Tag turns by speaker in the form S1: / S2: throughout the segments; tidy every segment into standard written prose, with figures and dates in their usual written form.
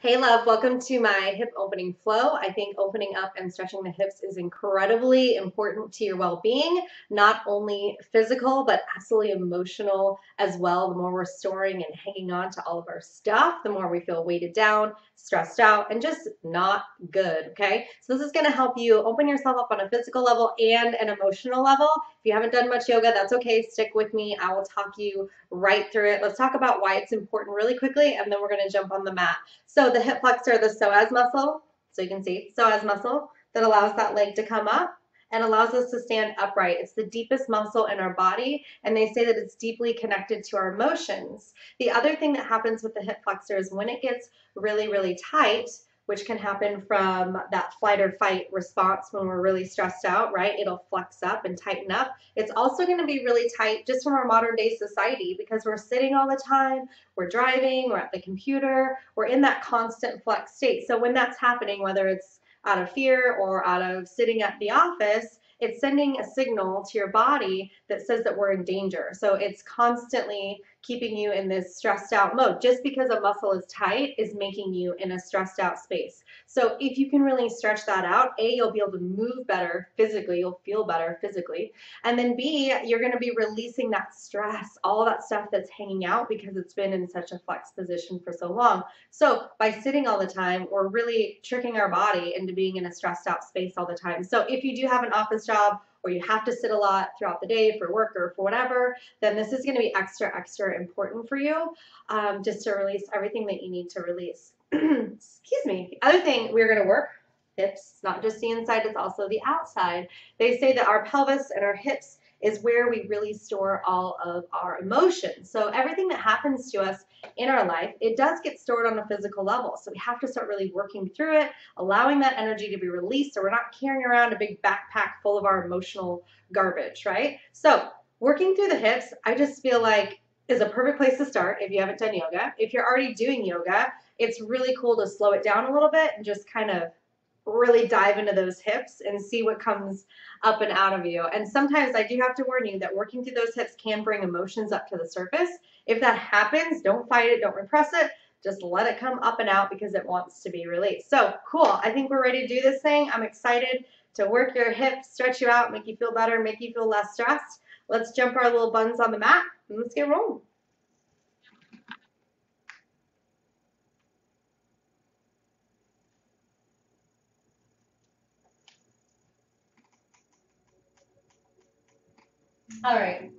S1: Hey love, welcome to my hip opening flow. I think opening up and stretching the hips is incredibly important to your well-being, not only physical, but absolutely emotional as well. The more we're storing and hanging on to all of our stuff, the more we feel weighted down, stressed out, and just not good, okay? So this is gonna help you open yourself up on a physical level and an emotional level. If you haven't done much yoga, that's okay, stick with me. I will talk you right through it. Let's talk about why it's important really quickly, and then we're gonna jump on the mat. So the hip flexor, the psoas muscle, so you can see psoas muscle that allows that leg to come up and allows us to stand upright. It's the deepest muscle in our body, and they say that it's deeply connected to our emotions. The other thing that happens with the hip flexor is when it gets really, really tight, which can happen from that flight or fight response when we're really stressed out, right? It'll flex up and tighten up. It's also going to be really tight just from our modern day society because we're sitting all the time, we're driving, we're at the computer, we're in that constant flex state. So when that's happening, whether it's out of fear or out of sitting at the office, it's sending a signal to your body that says that we're in danger. So it's constantly keeping you in this stressed out mode. Just because a muscle is tight is making you in a stressed out space. So if you can really stretch that out, A, you'll be able to move better physically, you'll feel better physically, and then B, you're gonna be releasing that stress, all that stuff that's hanging out because it's been in such a flex position for so long. So by sitting all the time, we're really tricking our body into being in a stressed out space all the time. So if you do have an office job or you have to sit a lot throughout the day for work or for whatever, then this is going to be extra important for you, just to release everything that you need to release. Excuse me. The other thing we're going to work, hips, not just the inside, it's also the outside. They say that our pelvis and our hips is where we really store all of our emotions. So everything that happens to us in our life, it does get stored on a physical level. So we have to start really working through it, allowing that energy to be released so we're not carrying around a big backpack full of our emotional garbage, right? So working through the hips, I just feel like is a perfect place to start if you haven't done yoga. If you're already doing yoga, it's really cool to slow it down a little bit and just kind of really dive into those hips and see what comes up and out of you. And sometimes I do have to warn you that working through those hips can bring emotions up to the surface. If that happens, don't fight it, don't repress it. Just let it come up and out because it wants to be released. So cool. I think we're ready to do this thing. I'm excited to work your hips, stretch you out, make you feel better, make you feel less stressed. Let's jump our little buns on the mat and let's get rolling. All right.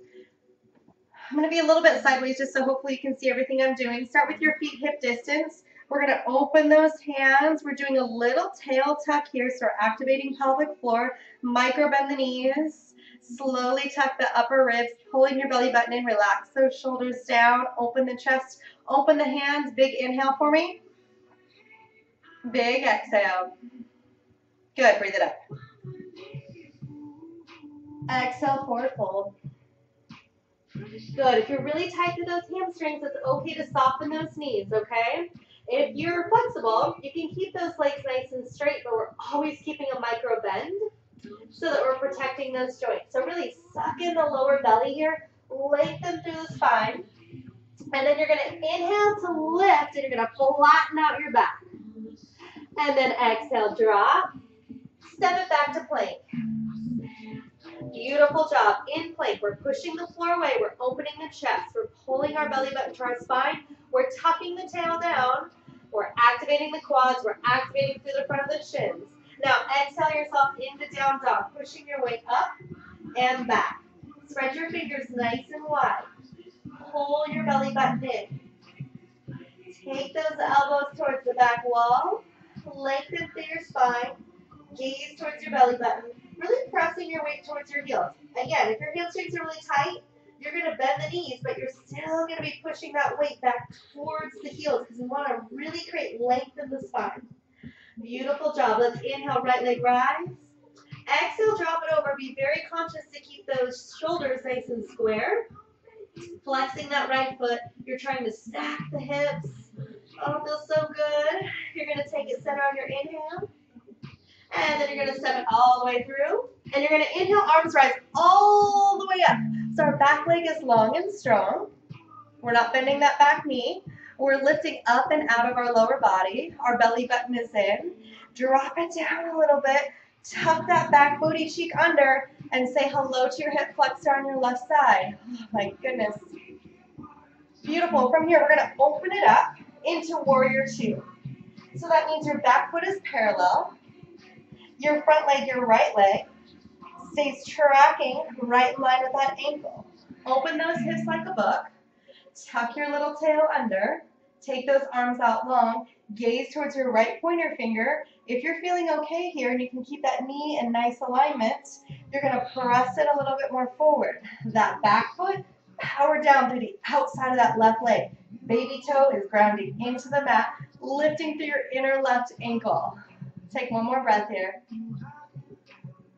S1: I'm going to be a little bit sideways just so hopefully you can see everything I'm doing. Start with your feet hip distance. We're going to open those hands. We're doing a little tail tuck here. Start activating pelvic floor. Micro bend the knees. Slowly tuck the upper ribs, pulling your belly button in. Relax those shoulders down. Open the chest. Open the hands. Big inhale for me. Big exhale. Good. Breathe it up. Exhale, forward fold. Good. If you're really tight to those hamstrings, it's okay to soften those knees, okay? If you're flexible, you can keep those legs nice and straight, but we're always keeping a micro bend so that we're protecting those joints. So really suck in the lower belly here, lengthen through the spine, and then you're going to inhale to lift, and you're going to flatten out your back. And then exhale, drop, step it back to plank. Beautiful job. In plank, we're pushing the floor away. We're opening the chest. We're pulling our belly button to our spine. We're tucking the tail down. We're activating the quads. We're activating through the front of the shins. Now, exhale yourself into down dog, pushing your weight up and back. Spread your fingers nice and wide. Pull your belly button in. Take those elbows towards the back wall. Lengthen through your spine. Gaze towards your belly button. Really pressing your weight towards your heels. Again, if your hamstrings are really tight, you're going to bend the knees, but you're still going to be pushing that weight back towards the heels because we want to really create length in the spine. Beautiful job. Let's inhale, right leg rise. Exhale, drop it over. Be very conscious to keep those shoulders nice and square. Flexing that right foot. You're trying to stack the hips. Oh, feels so good. You're going to take it center on your inhale. And then you're going to step it all the way through. And you're going to inhale, arms rise all the way up. So our back leg is long and strong. We're not bending that back knee. We're lifting up and out of our lower body. Our belly button is in. Drop it down a little bit. Tuck that back booty cheek under and say hello to your hip flexor on your left side. Oh my goodness. Beautiful. From here, we're going to open it up into warrior two. So that means your back foot is parallel. Your front leg, your right leg, stays tracking right in line with that ankle. Open those hips like a book. Tuck your little tail under. Take those arms out long. Gaze towards your right pointer finger. If you're feeling okay here and you can keep that knee in nice alignment, you're going to press it a little bit more forward. That back foot, power down through the outside of that left leg. Baby toe is grounding into the mat, lifting through your inner left ankle. Take one more breath here.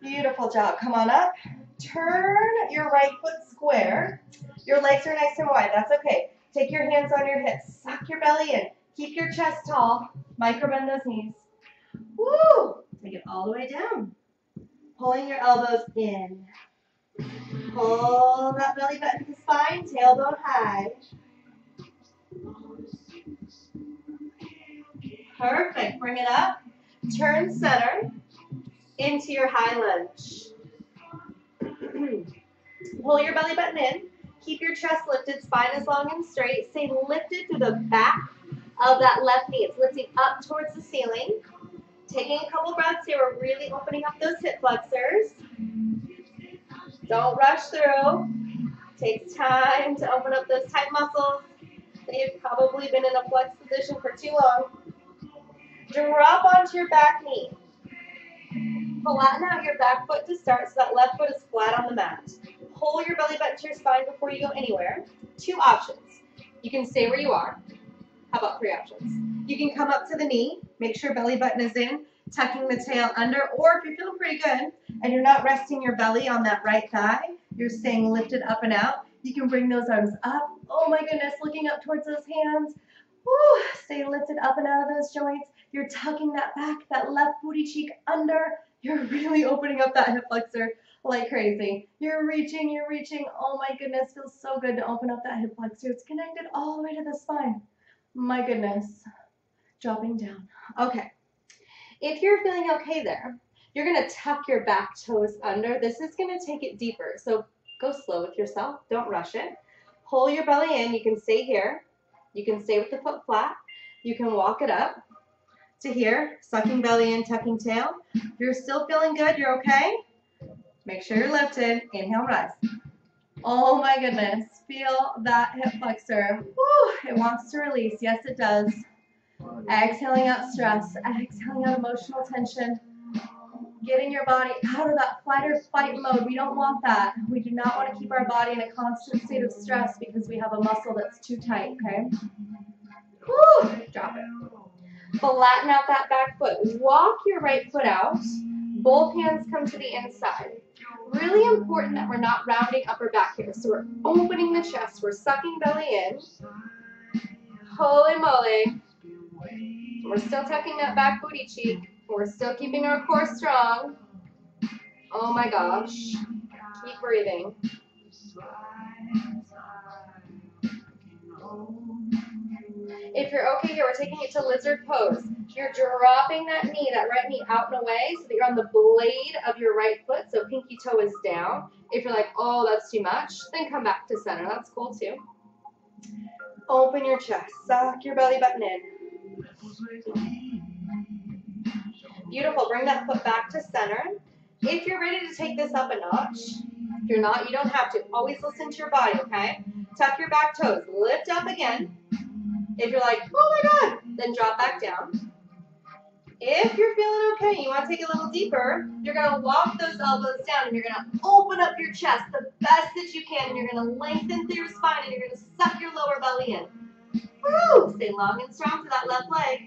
S1: Beautiful job. Come on up. Turn your right foot square. Your legs are nice and wide. That's okay. Take your hands on your hips. Suck your belly in. Keep your chest tall. Micro-bend those knees. Woo! Take it all the way down. Pulling your elbows in. Pull that belly button to spine. Tailbone high. Perfect. Bring it up. Turn center into your high lunge. Pull your belly button in. Keep your chest lifted. Spine is long and straight. Stay lifted through the back of that left knee. It's lifting up towards the ceiling. Taking a couple breaths here. We're really opening up those hip flexors. Don't rush through. Takes time to open up those tight muscles. They've probably been in a flex position for too long. Drop onto your back knee. Flatten out your back foot to start so that left foot is flat on the mat. Pull your belly button to your spine before you go anywhere. Two options. You can stay where you are. How about three options? You can come up to the knee, make sure belly button is in, tucking the tail under, or if you're feeling pretty good and you're not resting your belly on that right thigh, you're staying lifted up and out, you can bring those arms up. Oh my goodness, looking up towards those hands. Woo, stay lifted up and out of those joints. You're tucking that back, that left booty cheek under. You're really opening up that hip flexor like crazy. You're reaching. Oh my goodness, feels so good to open up that hip flexor. It's connected all the way to the spine. My goodness. Dropping down. Okay. If you're feeling okay there, you're going to tuck your back toes under. This is going to take it deeper. So go slow with yourself. Don't rush it. Pull your belly in. You can stay here. You can stay with the foot flat. You can walk it up to here, sucking belly in, tucking tail. If you're still feeling good, you're okay. Make sure you're lifted. Inhale, rise. Oh my goodness. Feel that hip flexor. Woo, it wants to release. Yes, it does. Exhaling out stress. Exhaling out emotional tension. Getting your body out of that fight or flight mode. We don't want that. We do not want to keep our body in a constant state of stress because we have a muscle that's too tight, okay? Woo, drop it. Flatten out that back foot. Walk your right foot out. Both hands come to the inside. Really important that we're not rounding upper back here. So we're opening the chest. We're sucking belly in. Holy moly. We're still tucking that back booty cheek. We're still keeping our core strong. Oh my gosh. Keep breathing. If you're okay here, we're taking it to lizard pose. You're dropping that knee, that right knee out and away so that you're on the blade of your right foot, so pinky toe is down. If you're like, oh, that's too much, then come back to center. That's cool too. Open your chest. Suck your belly button in. Beautiful. Bring that foot back to center. If you're ready to take this up a notch, if you're not, you don't have to. Always listen to your body, okay? Tuck your back toes. Lift up again. If you're like, oh my God, then drop back down. If you're feeling okay, you want to take it a little deeper, you're going to walk those elbows down and you're going to open up your chest the best that you can. And you're going to lengthen through your spine and you're going to suck your lower belly in. Woo! Stay long and strong to that left leg.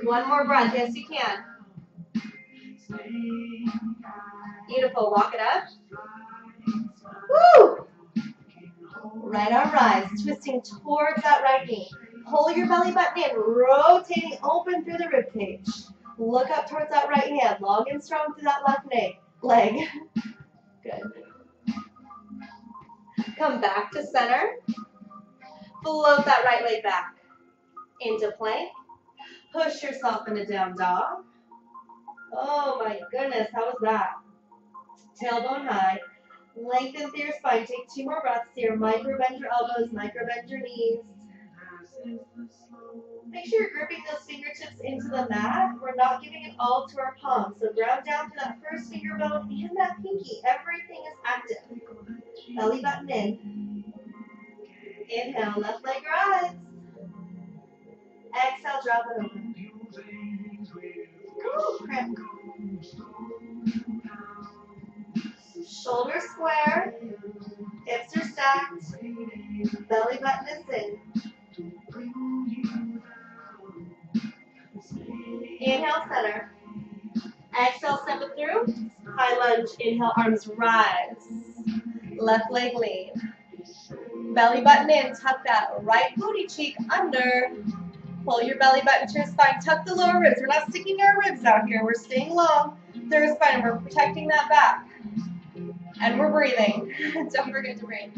S1: One more breath. Yes, you can. Beautiful. Walk it up. Woo! Right arm rise, twisting towards that right knee. Pull your belly button in, rotating open through the rib cage. Look up towards that right hand, long and strong through that left leg. Good. Come back to center. Float that right leg back into plank. Push yourself into down dog. Oh my goodness, how was that? Tailbone high. Lengthen through your spine. Take 2 more breaths here. Micro bend your elbows, micro bend your knees. Make sure you're gripping those fingertips into the mat. We're not giving it all to our palms. So ground down to that first finger bone and that pinky. Everything is active. Belly button in. Inhale, left leg rise. Exhale, drop it over. Ooh, cramp. Shoulders square. Hips are stacked. Belly button is in. Inhale, center. Exhale, step it through. High lunge. Inhale, arms rise. Left leg lean. Belly button in. Tuck that right booty cheek under. Pull your belly button to your spine. Tuck the lower ribs. We're not sticking our ribs out here. We're staying long through our spine. We're protecting that back. And we're breathing. Don't forget to breathe.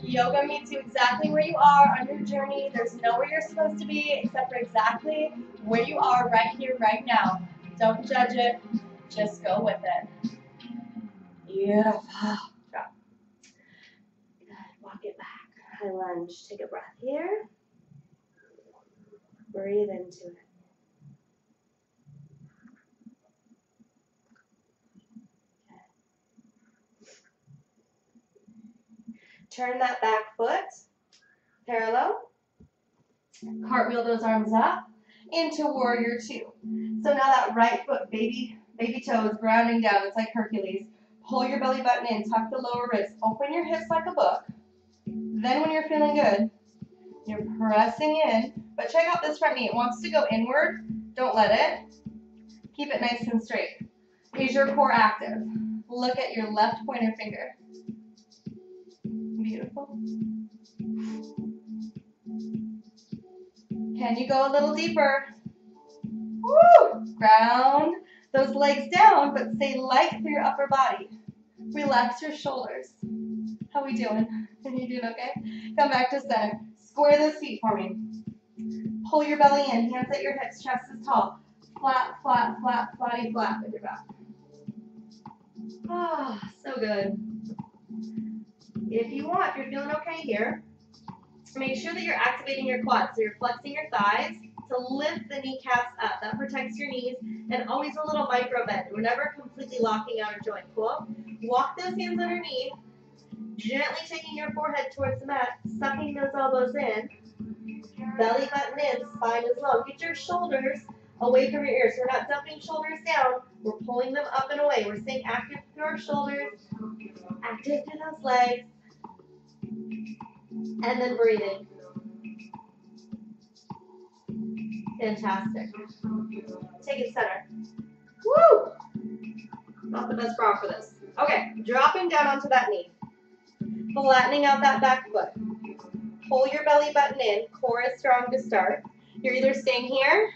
S1: Yoga meets you exactly where you are on your journey. There's nowhere you're supposed to be except for exactly where you are right here, right now. Don't judge it. Just go with it. Beautiful. Drop. Good. Walk it back. High lunge. Take a breath here. Breathe into it. Turn that back foot parallel. Cartwheel those arms up into warrior 2. So now that right foot, baby toe is grounding down. It's like Hercules. Pull your belly button in. Tuck the lower ribs. Open your hips like a book. Then when you're feeling good, you're pressing in. But check out this front knee. It wants to go inward. Don't let it. Keep it nice and straight. Is your core active? Look at your left pointer finger. Beautiful. Can you go a little deeper? Woo! Ground those legs down, but stay light through your upper body. Relax your shoulders. How we doing? Are you doing okay? Come back to center. Square those feet for me. Pull your belly in. Hands at your hips. Chest is tall. Flat, flat, flat, flatty, flat with your back. Ah, so good. If you want, if you're feeling okay here, make sure that you're activating your quads. So you're flexing your thighs to lift the kneecaps up. That protects your knees. And always a little micro bend. We're never completely locking out our joint. Cool? Walk those hands underneath. Gently taking your forehead towards the mat. Sucking those elbows in. Belly button in. Spine is low. Get your shoulders away from your ears. We're not dumping shoulders down. We're pulling them up and away. We're staying active through our shoulders. Active through those legs. And then breathing. Fantastic. Take it center. Woo! Not the best bra for this. Okay, dropping down onto that knee. Flattening out that back foot. Pull your belly button in. Core is strong to start. You're either staying here,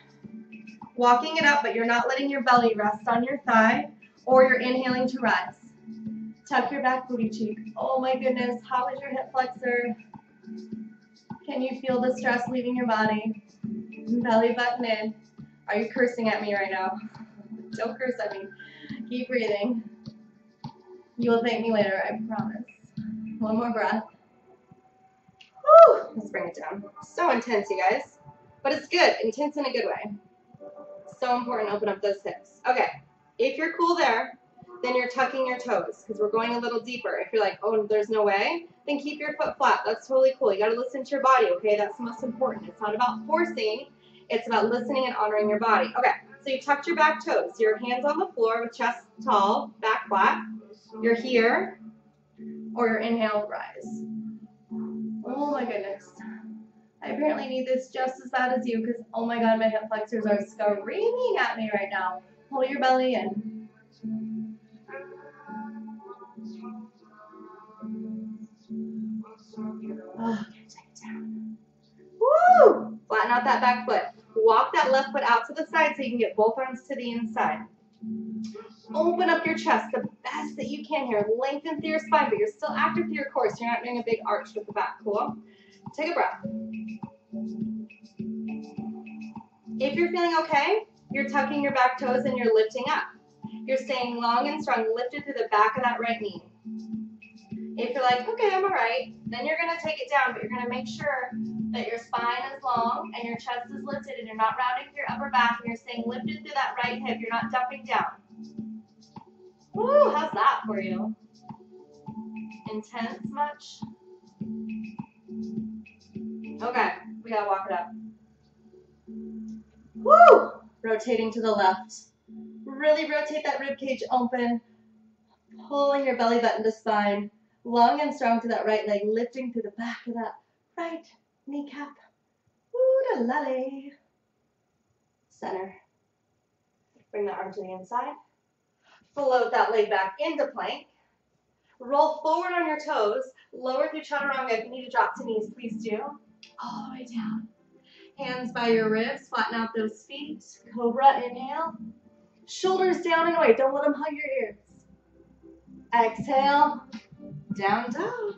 S1: walking it up, but you're not letting your belly rest on your thigh, or you're inhaling to rise. Tuck your back booty cheek. Oh my goodness, how is your hip flexor? Can you feel the stress leaving your body? Belly button in. Are you cursing at me right now? Don't curse at me. Keep breathing. You will thank me later, I promise. One more breath. Woo! Let's bring it down. So intense, you guys. But it's good. Intense in a good way. So important to open up those hips. Okay. If you're cool there, then you're tucking your toes because we're going a little deeper. If you're like, oh, there's no way, then keep your foot flat. That's totally cool. You got to listen to your body, okay? That's the most important. It's not about forcing. It's about listening and honoring your body. Okay, so you tucked your back toes. Your hands on the floor with chest tall, back flat. You're here, or your inhale, rise. Oh my goodness. I apparently need this just as bad as you because, oh my God, my hip flexors are screaming at me right now. Pull your belly in. Okay, take it down. Woo! Flatten out that back foot. Walk that left foot out to the side so you can get both arms to the inside. Open up your chest the best that you can here. Lengthen through your spine, but you're still active through your core, so you're not doing a big arch with the back. Cool? Take a breath. If you're feeling okay, you're tucking your back toes and you're lifting up. You're staying long and strong, lifted through the back of that right knee. If you're like, okay, I'm all right, then you're going to take it down, but you're going to make sure that your spine is long and your chest is lifted and you're not rounding through your upper back and you're staying lifted through that right hip. You're not dumping down. Woo, how's that for you? Intense much? Okay, we gotta walk it up. Woo! Rotating to the left. Really rotate that rib cage open, pulling your belly button to spine, long and strong to that right leg, lifting through the back of that right kneecap. Ooh-da-lally. Center. Bring the arm to the inside. Float that leg back into plank. Roll forward on your toes. Lower through chaturanga. If you need to drop to knees, please do. All the way down. Hands by your ribs. Flatten out those feet. Cobra, inhale. Shoulders down and away. Don't let them hug your ears. Exhale. Down dog.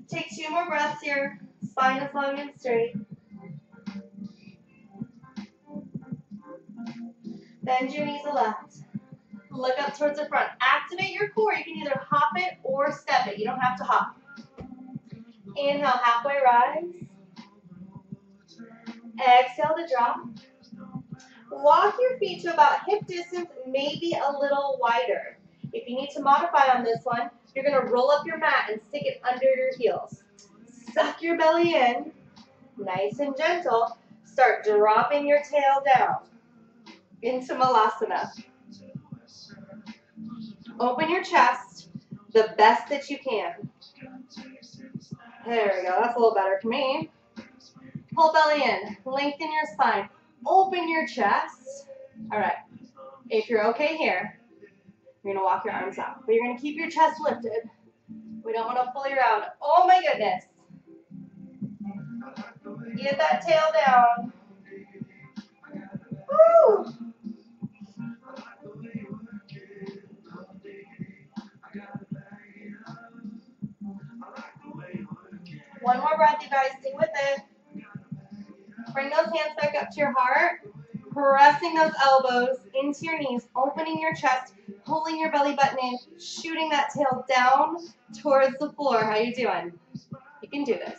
S1: Take 2 more breaths here. Spine is long and straight. Bend your knees to the left. Look up towards the front. Activate your core. You can either hop it or step it. You don't have to hop. Inhale, halfway rise. Exhale to drop. Walk your feet to about hip distance, maybe a little wider. If you need to modify on this one, you're going to roll up your mat and stick it under your heels. Suck your belly in, nice and gentle. Start dropping your tail down into Malasana. Open your chest the best that you can. There we go, that's a little better for me. Pull belly in, lengthen your spine, open your chest. All right, if you're okay here, you're gonna walk your arms out, but you're gonna keep your chest lifted. We don't wanna pull you around. Oh my goodness. Get that tail down. Woo! One more breath, you guys. Stay with it. Bring those hands back up to your heart. Pressing those elbows into your knees, opening your chest, pulling your belly button in, shooting that tail down towards the floor. How you doing? You can do this.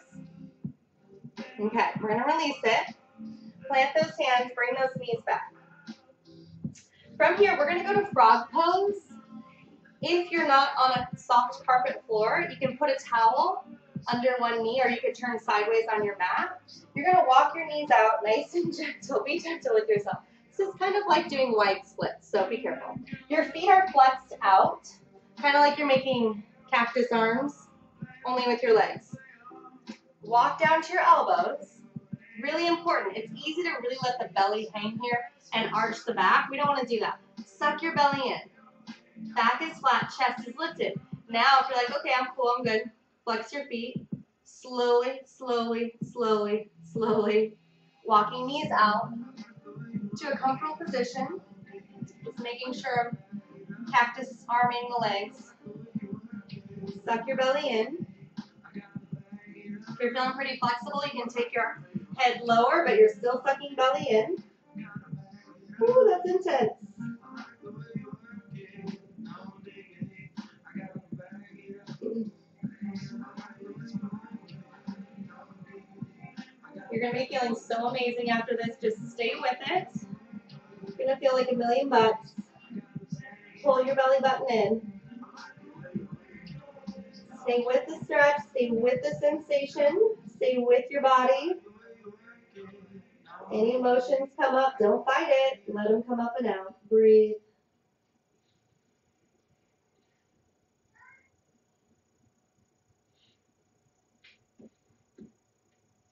S1: Okay, we're going to release it. Plant those hands, bring those knees back. From here, we're going to go to frog pose. If you're not on a soft carpet floor, you can put a towel under one knee, or you could turn sideways on your mat. You're going to walk your knees out nice and gentle. Be gentle with yourself. This is kind of like doing wide splits, so be careful. Your feet are flexed out, kind of like you're making cactus arms, only with your legs. Walk down to your elbows. Really important. It's easy to really let the belly hang here and arch the back. We don't want to do that. Suck your belly in. Back is flat, chest is lifted. Now, if you're like, okay, I'm cool, I'm good, flex your feet. Slowly, slowly, slowly, slowly. Walking knees out to a comfortable position. Just making sure cactus arming the legs. Suck your belly in. If you're feeling pretty flexible, you can take your head lower, but you're still sucking belly in. Ooh, that's intense. You're going to be feeling so amazing after this. Just stay with it. You're going to feel like $1,000,000. Pull your belly button in. Stay with the stretch. Stay with the sensation. Stay with your body. Any emotions come up, don't fight it. Let them come up and out. Breathe.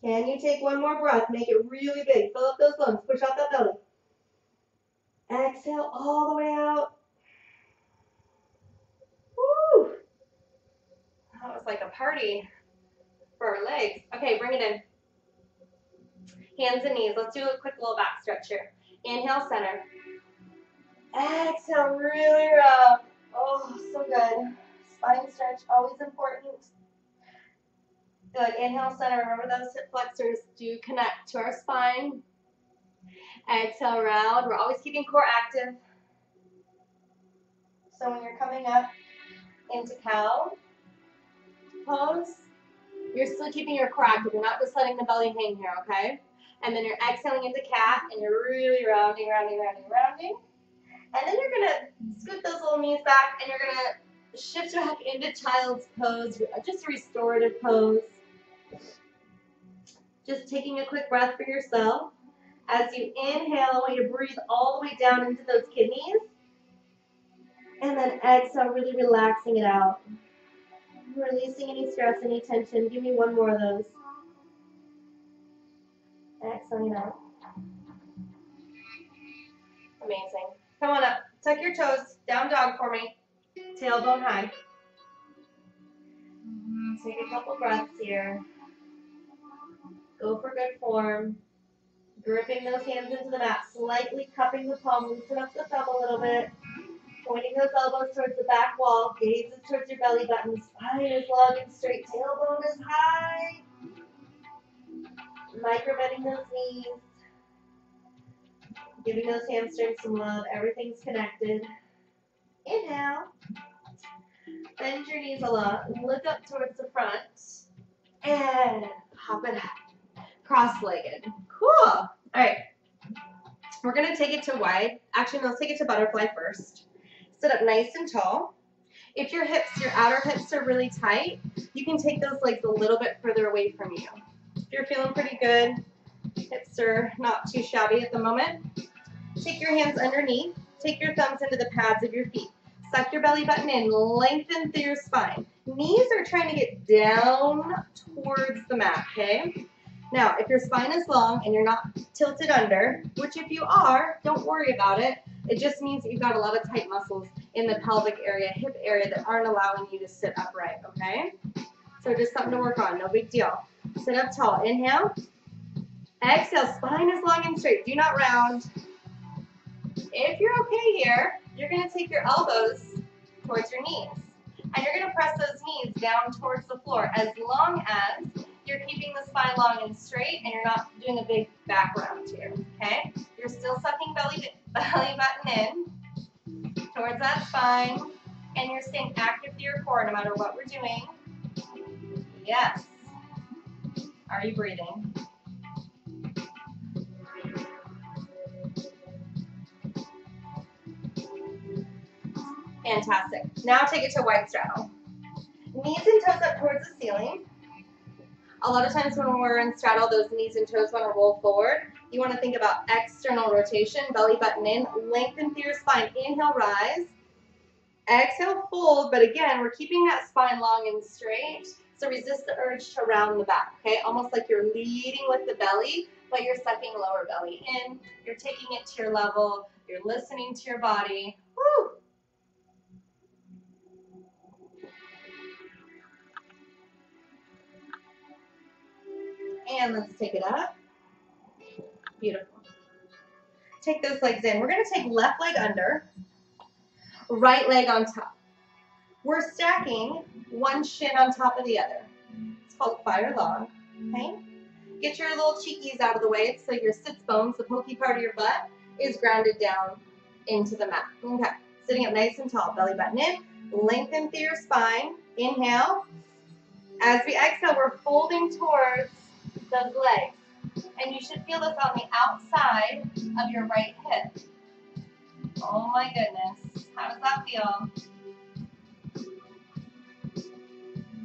S1: Can you take one more breath? Make it really big. Fill up those lungs. Push out that belly. Exhale all the way out. Woo! That was like a party for for our legs. Okay, bring it in. Hands and knees. Let's do a quick little back stretch here. Inhale, center. Exhale, really round. Oh, so good. Spine stretch, always important. Good. Inhale, center. Remember those hip flexors do connect to our spine. Exhale, round. We're always keeping core active. So when you're coming up into cow pose, you're still keeping your core active. You're not just letting the belly hang here, okay? And then you're exhaling into cat, and you're really rounding, rounding, rounding, rounding. And then you're going to scoot those little knees back, and you're going to shift back into child's pose, just a restorative pose. Just taking a quick breath for yourself. As you inhale, I want you to breathe all the way down into those kidneys. And then exhale, really relaxing it out. Releasing any stress, any tension. Give me one more of those. Exhaling it out. Amazing. Come on up. Tuck your toes. Down dog for me. Tailbone high. Take a couple breaths here. Go for good form. Gripping those hands into the mat. Slightly cupping the palm. Loosen up the thumb a little bit. Pointing those elbows towards the back wall. Gazes towards your belly button. Spine is long and straight. Tailbone is high. Micro-bending those knees. Giving those hamstrings some love. Everything's connected. Inhale. Bend your knees a lot. Look up towards the front. And pop it up. Cross-legged. Cool. All right. We're going to take it to wide. Actually, no, let's take it to butterfly first. Sit up nice and tall. If your outer hips are really tight, you can take those legs a little bit further away from you. If you're feeling pretty good, hips are not too shabby at the moment, take your hands underneath. Take your thumbs into the pads of your feet. Suck your belly button in. Lengthen through your spine. Knees are trying to get down towards the mat, okay? Now, if your spine is long and you're not tilted under, which if you are, don't worry about it. It just means that you've got a lot of tight muscles in the pelvic area, hip area that aren't allowing you to sit upright, okay? So just something to work on, no big deal. Sit up tall. Inhale. Exhale. Spine is long and straight. Do not round. If you're okay here, you're going to take your elbows towards your knees. And you're going to press those knees down towards the floor as long as you're keeping the spine long and straight and you're not doing a big back round here, okay? You're still sucking belly button in towards that spine, and you're staying active through your core no matter what we're doing. Yes. Are you breathing? Fantastic. Now take it to wide straddle. Knees and toes up towards the ceiling. A lot of times when we're in straddle, those knees and toes want to roll forward. You want to think about external rotation, belly button in, lengthen through your spine. Inhale, rise. Exhale, fold. But again, we're keeping that spine long and straight. So resist the urge to round the back, okay? Almost like you're leading with the belly, but you're sucking lower belly in. You're taking it to your level. You're listening to your body. Woo! And let's take it up. Beautiful. Take those legs in. We're going to take left leg under, right leg on top. We're stacking one shin on top of the other. It's called fire log. Okay? Get your little cheekies out of the way so your sits bones, the pokey part of your butt, is grounded down into the mat. Okay. Sitting up nice and tall. Belly button in. Lengthen through your spine. Inhale. As we exhale, we're folding towards those legs. And you should feel this on the outside of your right hip. Oh my goodness. How does that feel?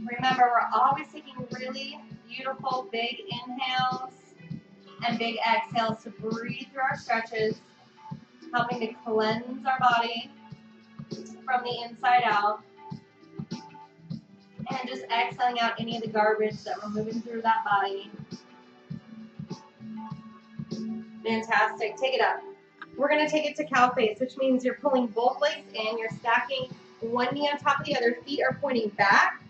S1: Remember, we're always taking really beautiful big inhales and big exhales to breathe through our stretches, helping to cleanse our body from the inside out. And just exhaling out any of the garbage that we're moving through that body. Fantastic. Take it up. We're going to take it to cow face, which means you're pulling both legs in. You're stacking one knee on top of the other. Feet are pointing back.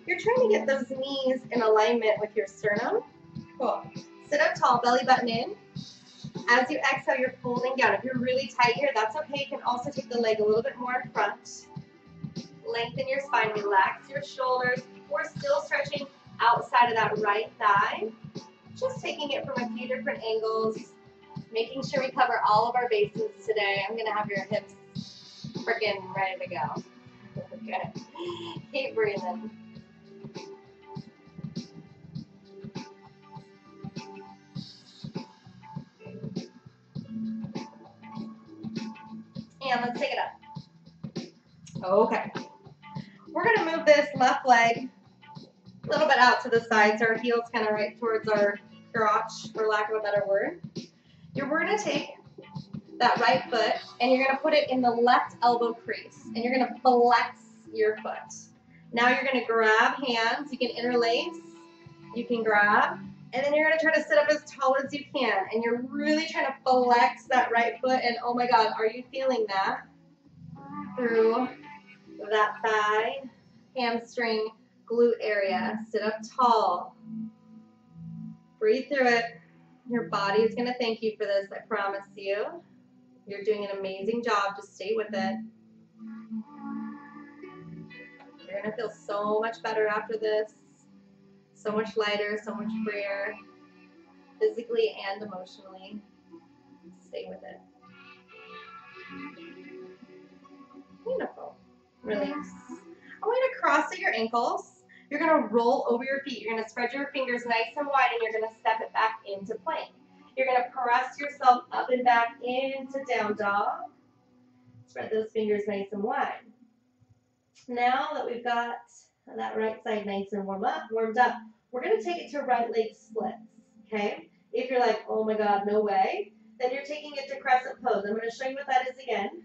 S1: You're trying to get those knees in alignment with your sternum. Cool. Sit up tall, belly button in. As you exhale, you're folding down. If you're really tight here, that's okay. You can also take the leg a little bit more in front. Lengthen your spine, relax your shoulders. We're still stretching outside of that right thigh. Just taking it from a few different angles, making sure we cover all of our bases today. I'm gonna have your hips freaking ready to go. Okay, keep breathing. And let's take it up. Okay. We're going to move this left leg a little bit out to the side so our heel's kind of right towards our crotch, for lack of a better word. We're going to take that right foot and you're going to put it in the left elbow crease and you're going to flex your foot. Now you're going to grab hands. You can interlace. You can grab. And then you're going to try to sit up as tall as you can. And you're really trying to flex that right foot. And oh my God, are you feeling that? Through that thigh, hamstring, glute area. Sit up tall. Breathe through it. Your body is going to thank you for this, I promise you. You're doing an amazing job. Just stay with it. You're going to feel so much better after this. So much lighter, so much freer, physically and emotionally. Stay with it. Beautiful. Release. I want you to cross at your ankles. You're going to roll over your feet. You're going to spread your fingers nice and wide, and you're going to step it back into plank. You're going to press yourself up and back into down dog. Spread those fingers nice and wide. Now that we've got that right side nice and warmed up, we're going to take it to right leg splits, okay? If you're like, oh my God, no way, then you're taking it to crescent pose. I'm going to show you what that is again.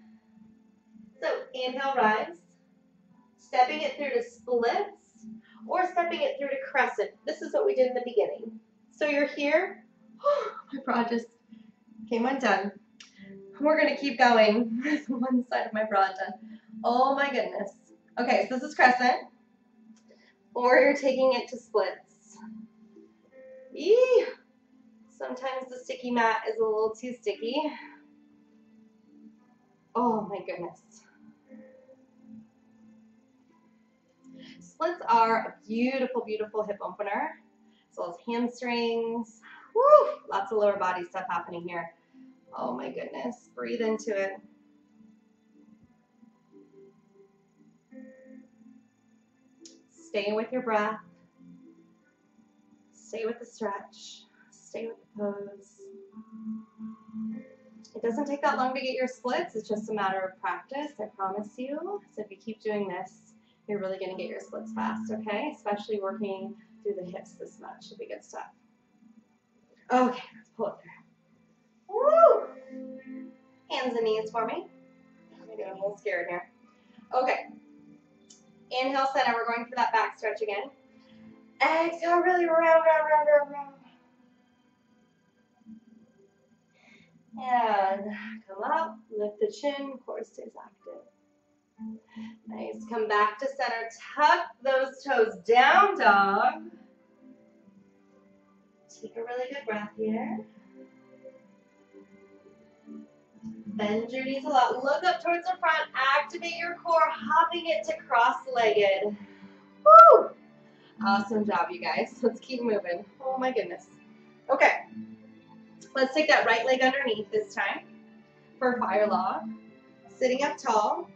S1: So inhale, rise, stepping it through to splits, or stepping it through to crescent. This is what we did in the beginning. So you're here. My bra just came undone. We're going to keep going with one side of my bra undone. Oh my goodness. Okay, so this is crescent. Or you're taking it to splits. Eee. Sometimes the sticky mat is a little too sticky. Oh my goodness. Splits are a beautiful, beautiful hip opener, as well as hamstrings. Woo! Lots of lower body stuff happening here. Oh my goodness. Breathe into it. Stay with your breath. Stay with the stretch. Stay with the pose. It doesn't take that long to get your splits. It's just a matter of practice, I promise you. So if you keep doing this, you're really going to get your splits fast, okay? Especially working through the hips this much. It'll be good stuff. Okay, let's pull it through. Woo! Hands and knees for me. I'm getting a little scared here. Okay. Inhale, center. We're going for that back stretch again. Exhale, really round. And come up, lift the chin, core stays active. Nice, come back to center, tuck those toes down, dog. Take a really good breath here. Bend your knees a lot, look up towards the front, activate your core, hopping it to cross-legged. Woo! Awesome job, you guys. Let's keep moving. Oh my goodness. Okay. Let's take that right leg underneath this time for fire log. Sitting up tall.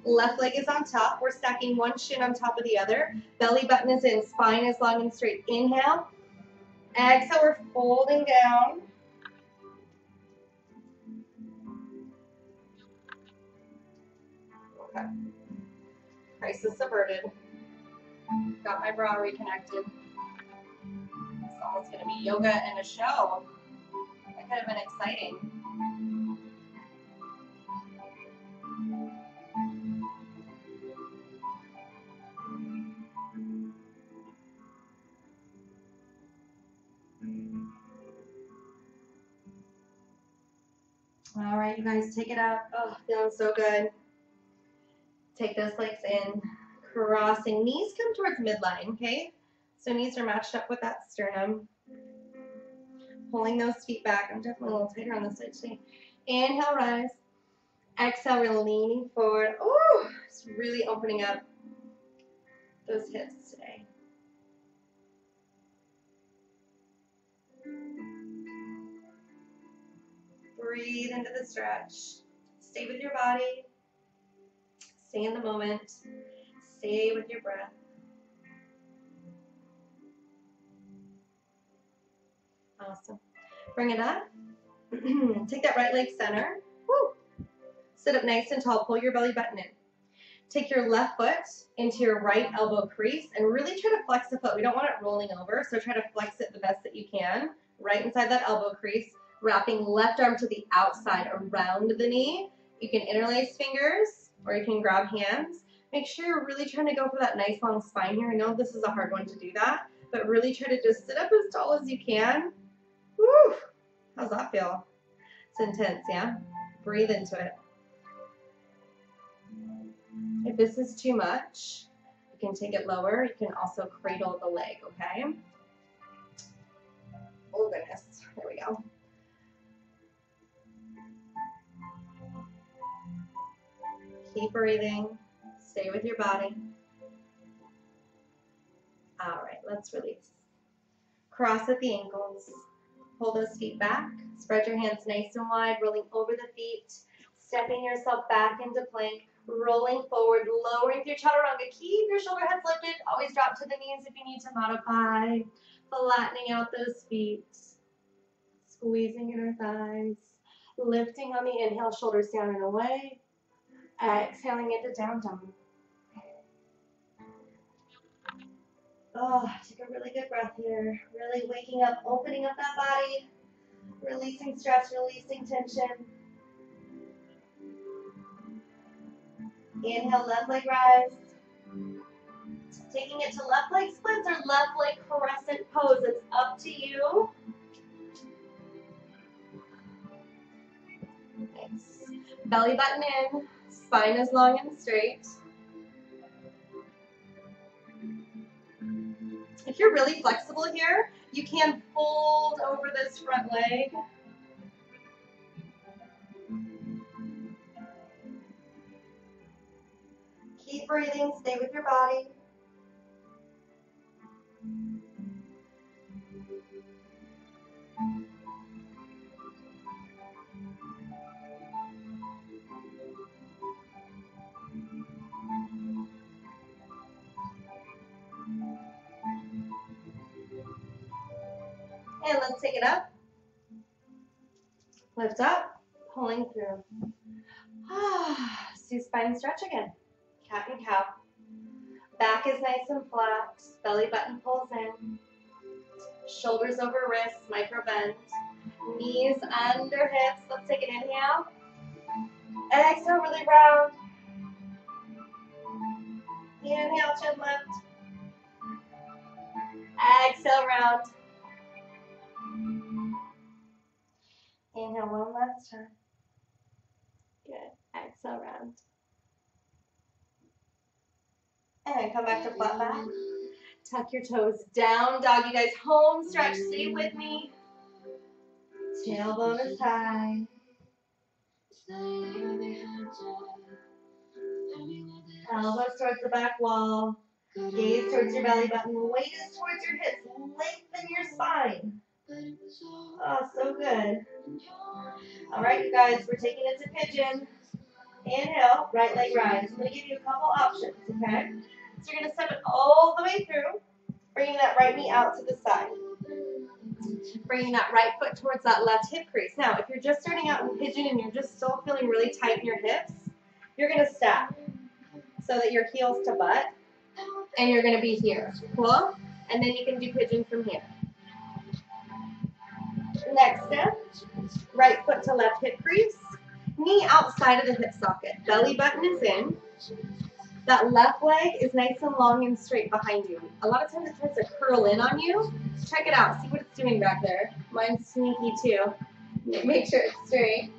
S1: Left leg is on top. We're stacking one shin on top of the other. Belly button is in. Spine is long and straight. Inhale. Exhale. We're folding down. Okay. Crisis averted. Got my bra reconnected. It's almost going to be yoga and a show. That could have been exciting. All right, you guys, take it out. Oh, feeling so good. Take those legs in. Crossing. Knees come towards midline, okay? So knees are matched up with that sternum. Pulling those feet back. I'm definitely a little tighter on this side today. Inhale, rise. Exhale, we're leaning forward. Oh, it's really opening up those hips today. Breathe into the stretch. Stay with your body. Stay in the moment. Stay with your breath. Awesome. Bring it up. Take that right leg center. Woo. Sit up nice and tall. Pull your belly button in. Take your left foot into your right elbow crease and really try to flex the foot. We don't want it rolling over, so try to flex it the best that you can. Right inside that elbow crease. Wrapping left arm to the outside around the knee. You can interlace fingers or you can grab hands. Make sure you're really trying to go for that nice long spine here. I know this is a hard one to do that, but really try to just sit up as tall as you can. Woo! How's that feel? It's intense, yeah? Breathe into it. If this is too much, you can take it lower. You can also cradle the leg, okay? Oh goodness, there we go. Keep breathing. Stay with your body. All right, let's release. Cross at the ankles. Pull those feet back. Spread your hands nice and wide, rolling over the feet. Stepping yourself back into plank. Rolling forward, lowering through chaturanga. Keep your shoulder heads lifted. Always drop to the knees if you need to modify. Flattening out those feet. Squeezing inner thighs. Lifting on the inhale, shoulders down and away. Exhaling into down dog. Oh, take a really good breath here. Really waking up, opening up that body. Releasing stress, releasing tension. Inhale, left leg rise. Taking it to left leg splits or left leg crescent pose. It's up to you. Nice. Belly button in. Spine is long and straight. If you're really flexible here, you can fold over this front leg. Keep breathing, stay with your body. And let's take it up. Lift up, pulling through. Do spine stretch again. Cat and cow. Back is nice and flat. Belly button pulls in. Shoulders over wrists, micro bend. Knees under hips. Let's take an inhale. Exhale, really round. Inhale, chin lift. Exhale, round. Inhale one last time. Good. Exhale, round. And come back to flat back. Tuck your toes down, dog. You guys, home stretch. Stay with me. Tailbone is high. Elbows towards the back wall. Gaze towards your belly button. Weight is towards your hips. Lengthen your spine. Oh, so good. All right, you guys, we're taking it to pigeon. Inhale, right leg rise. I'm going to give you a couple options, okay? So you're going to step it all the way through, bringing that right knee out to the side. Bringing that right foot towards that left hip crease. Now, if you're just starting out in pigeon and you're just still feeling really tight in your hips, you're going to step so that your heels to butt, and you're going to be here. Cool? And then you can do pigeon from here. Next step, right foot to left hip crease, knee outside of the hip socket. Belly button is in. That left leg is nice and long and straight behind you. A lot of times it tends to curl in on you. Check it out. See what it's doing back there. Mine's sneaky too. Make sure it's straight.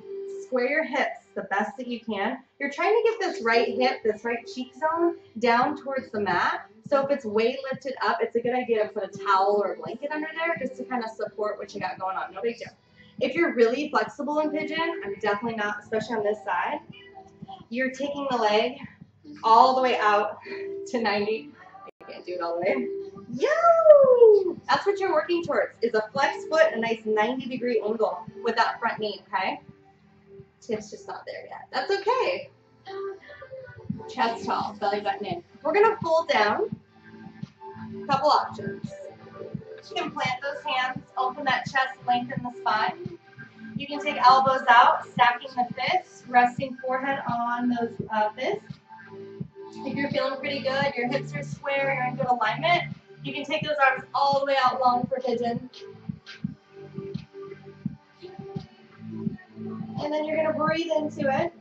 S1: Square your hips. the best that you can. You're trying to get this right hip, this right cheek zone down towards the mat. So if it's way lifted up, it's a good idea to put a towel or a blanket under there just to kind of support what you got going on. No big deal. If you're really flexible in pigeon, I'm definitely not, especially on this side, you're taking the leg all the way out to 90. I can't do it all the way. Yo! That's what you're working towards, is a flex foot, a nice 90-degree angle with that front knee, okay? Tip's just not there yet. That's okay. Chest tall, belly button in. We're gonna fold down. Couple options. You can plant those hands, open that chest, lengthen the spine. You can take elbows out, stacking the fists, resting forehead on those fists. If you're feeling pretty good, your hips are square, you're in good alignment, you can take those arms all the way out long for pigeon. And then you're going to breathe into it.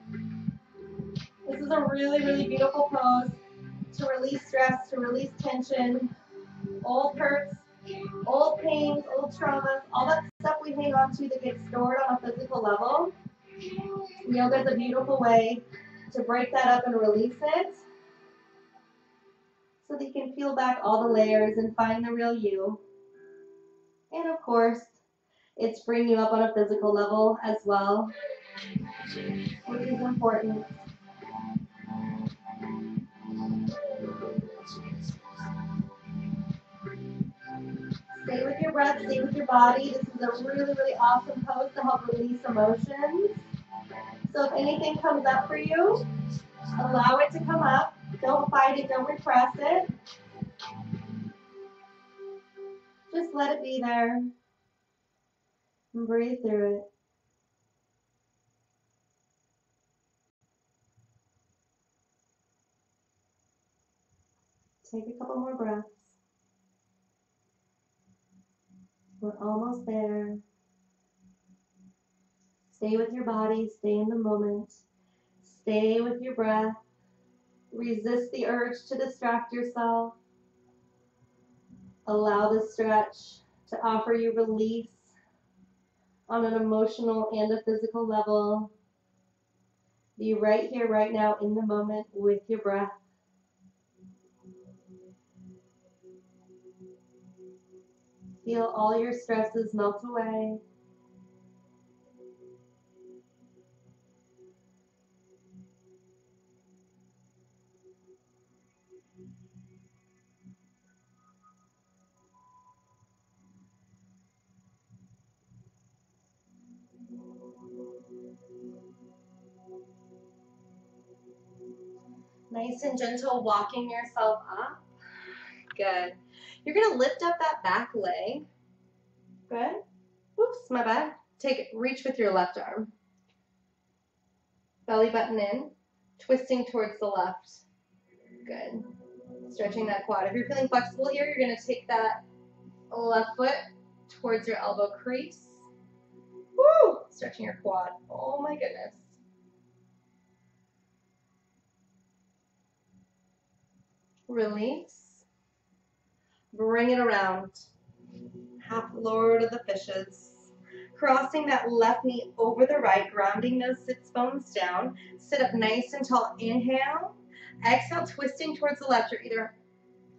S1: This is a really, really beautiful pose to release stress, to release tension, old hurts, old pains, old traumas, all that stuff we hang on to that gets stored on a physical level. Yoga is a beautiful way to break that up and release it so that you can peel back all the layers and find the real you. And of course, it's bringing you up on a physical level as well, which is important. Stay with your breath, stay with your body. This is a really, really awesome pose to help release emotions. So if anything comes up for you, allow it to come up. Don't fight it, don't repress it. Just let it be there and breathe through it. Take a couple more breaths. We're almost there. Stay with your body, stay in the moment. Stay with your breath. Resist the urge to distract yourself. Allow the stretch to offer you release on an emotional and a physical level. Be right here, right now, in the moment with your breath. Feel all your stresses melt away. Nice and gentle, walking yourself up. Good. You're going to lift up that back leg. Good. Oops, my bad. Reach with your left arm. Belly button in, twisting towards the left. Good. Stretching that quad. If you're feeling flexible here, you're going to take that left foot towards your elbow crease. Woo! Stretching your quad. Oh my goodness. Release. Bring it around. Half Lord of the Fishes. Crossing that left knee over the right, grounding those sits bones down. Sit up nice and tall. Inhale. Exhale, twisting towards the left. You're either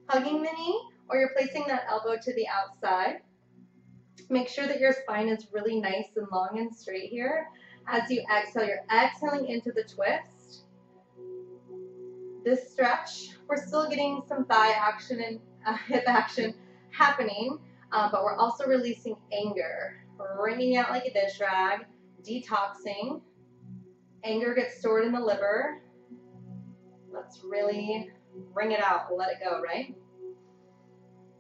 S1: hugging the knee or you're placing that elbow to the outside. Make sure that your spine is really nice and long and straight here. As you exhale, you're exhaling into the twist. This stretch, we're still getting some thigh action and hip action happening, but we're also releasing anger, wringing out like a dish rag, detoxing. Anger gets stored in the liver. Let's really wring it out, let it go, right?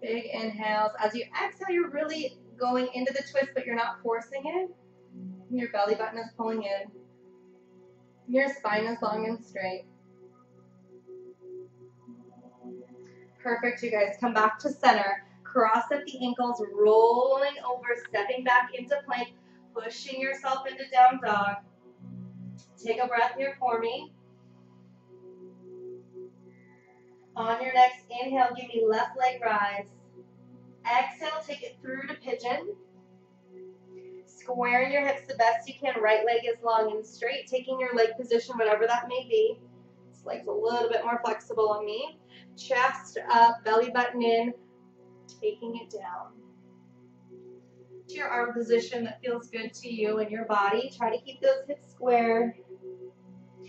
S1: Big inhales. As you exhale, you're really going into the twist, but you're not forcing it. Your belly button is pulling in. Your spine is long and straight. Perfect, you guys. Come back to center. Cross at the ankles, rolling over, stepping back into plank, pushing yourself into down dog. Take a breath here for me. On your next inhale, give me left leg rise. Exhale, take it through to pigeon. Squaring your hips the best you can. Right leg is long and straight. Taking your leg position, whatever that may be. This leg's a little bit more flexible on me. Chest up, belly button in. Taking it down to your arm position that feels good to you and your body. Try to keep those hips square.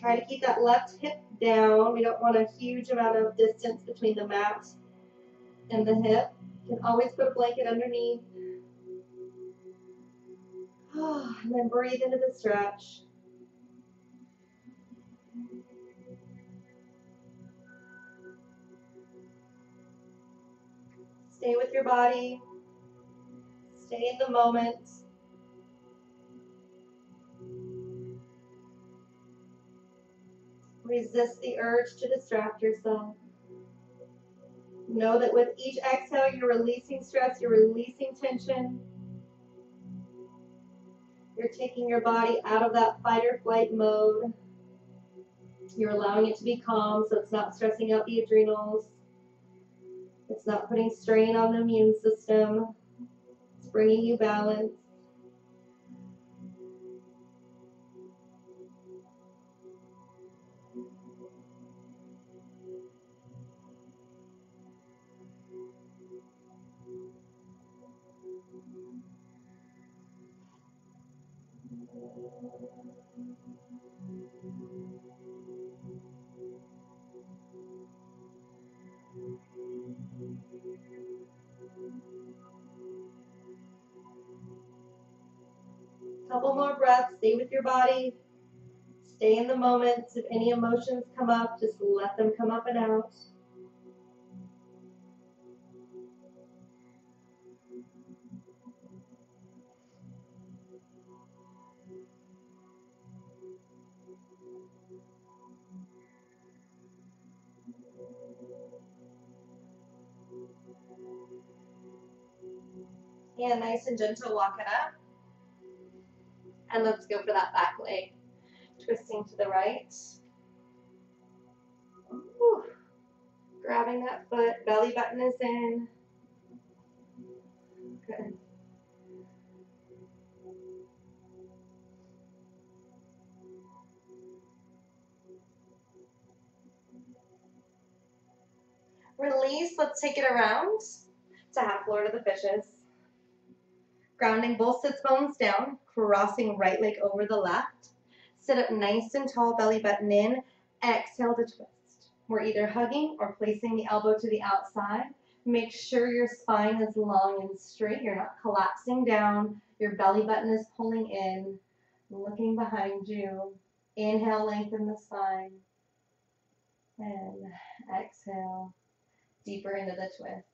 S1: Try to keep that left hip down. We don't want a huge amount of distance between the mat and the hip. You can always put a blanket underneath. And then breathe into the stretch. Stay with your body. Stay in the moment. Resist the urge to distract yourself. Know that with each exhale, you're releasing stress, you're releasing tension. You're taking your body out of that fight or flight mode. You're allowing it to be calm so it's not stressing out the adrenals. It's not putting strain on the immune system. It's bringing you balance. Couple more breaths. Stay with your body. Stay in the moment. If any emotions come up, just let them come up and out. And nice and gentle, walk it up. And let's go for that back leg. Twisting to the right. Whew. Grabbing that foot, belly button is in. Good. Release, let's take it around to half floor to the fishes. Grounding both sits bones down, crossing right leg over the left. Sit up nice and tall, belly button in. Exhale to twist. We're either hugging or placing the elbow to the outside. Make sure your spine is long and straight. You're not collapsing down. Your belly button is pulling in, looking behind you. Inhale, lengthen the spine. And exhale, deeper into the twist.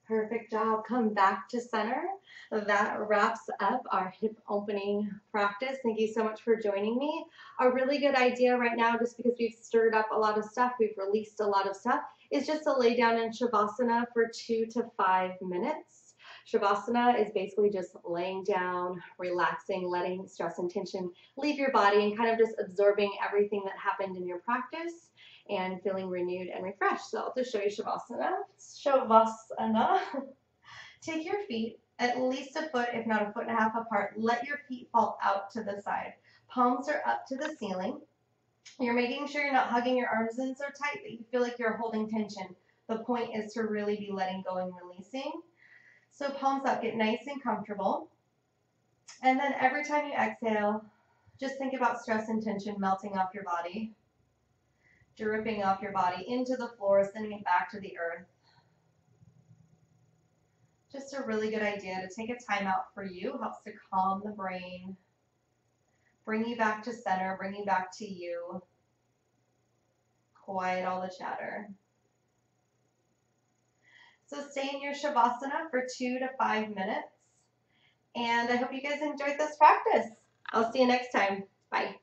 S1: Perfect job. Come back to center. That wraps up our hip opening practice. Thank you so much for joining me. A really good idea right now, just because we've stirred up a lot of stuff, we've released a lot of stuff, is just to lay down in Shavasana for 2 to 5 minutes. Shavasana is basically just laying down, relaxing, letting stress and tension leave your body and kind of just absorbing everything that happened in your practice and feeling renewed and refreshed. So I'll just show you Shavasana. Shavasana. Take your feet at least a foot, if not a foot and a half apart. Let your feet fall out to the side. Palms are up to the ceiling. You're making sure you're not hugging your arms in so tight that you feel like you're holding tension. The point is to really be letting go and releasing. So palms up, get nice and comfortable. And then every time you exhale, just think about stress and tension melting off your body, dripping off your body into the floor, sending it back to the earth. Just a really good idea to take a time out for you. Helps to calm the brain, bring you back to center, bring you back to you. Quiet all the chatter. So stay in your Shavasana for 2 to 5 minutes. And I hope you guys enjoyed this practice. I'll see you next time. Bye.